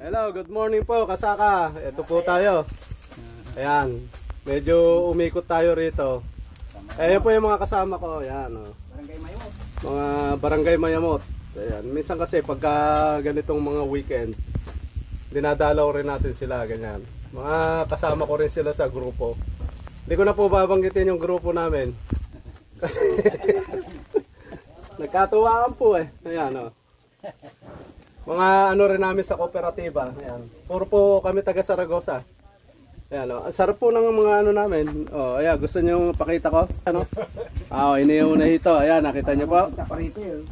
Hello, good morning po, kasaka. Ito po tayo. Ayan, medyo umikot tayo rito. Ayan po yung mga kasama ko. Ayan, oh. Barangay Mayamot. Mga barangay Mayamot. Ayan, minsan kasi pagka ganitong mga weekend, dinadalaw rin natin sila, ganyan. Mga kasama ko rin sila sa grupo. Hindi ko na po babanggitin yung grupo namin. Kasi nagkatuwaan po eh. Ayan, oh. Mga ano rin namin sa kooperatiba. Ayan. Puro po kami taga Saragosa. Ayan, oh. Ang sarap po ng mga ano namin. Oh, ayan, gusto niyo pakita ko? Ano? Ah, iniinom na ito. Ayan, nakita niyo po. Parito yun.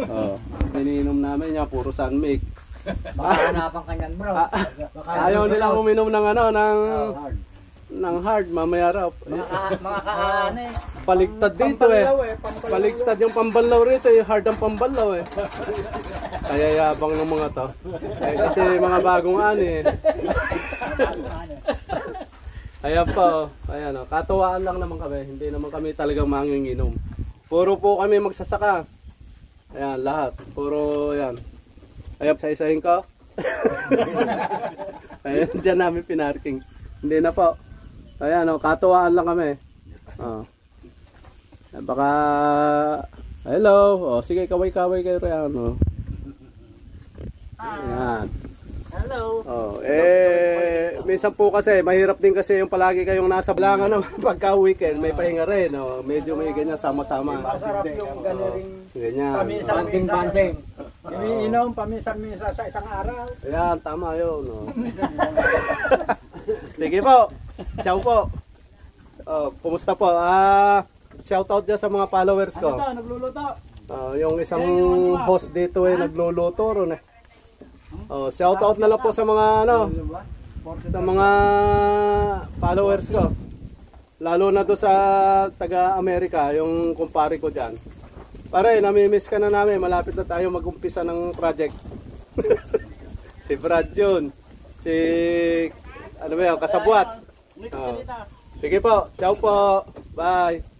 Oh. Iniinom namin yan, puro sunmake. Baka hanapan ka niyan, bro. Ayaw nilang uminom ng ano, ng hard mamaya raw. Mga kaano eh. Paligtad dito eh. Paligtad yung pambanlaw rito, yung hard ang pambanlaw eh. Kaya yabang ng mga to. Eh, kasi mga bagong ani eh. Ayan po, ayan o. Katuwaan lang naman kami. Hindi naman kami talagang manginginom. Puro po kami magsasaka. Ayan, lahat. Puro yan. Ayan, isa-isahin ko. Ayan, dyan namin pinarking. Hindi na po. Ayan o, katuwaan lang kami. Oh. Baka, hello. Oh, sige, kaway-kaway kayo riyan. Oh. Ayan. Hello. Oh, minsan po kasi mahirap din kasi yung palagi kayong nasa blangan no, pagka weekend may pahinga rin, no. Medyo may ganyan sama-sama. Masarap yung ganering Ganyan. paminsan-minsan. Iniinom paminsan-minsan sa isang araw. Ayan, tama 'yon, no. Sige po. Ciao po. Oh, kumusta po? Shout out dyan sa mga followers ko. Ano to, nagluluto? Yung isang host dito ay nagluluto ron eh. Oh, shout out na lang po sa mga ano, sa mga followers ko. Lalo na do sa taga-Amerika, yung kumpare ko diyan. Pare, nami-miss ka na namin. Malapit na tayo mag-umpisa ng project. Si Brad yun. Si ano ba 'yung kasabwat. Oh. Sige po, ciao po. Bye.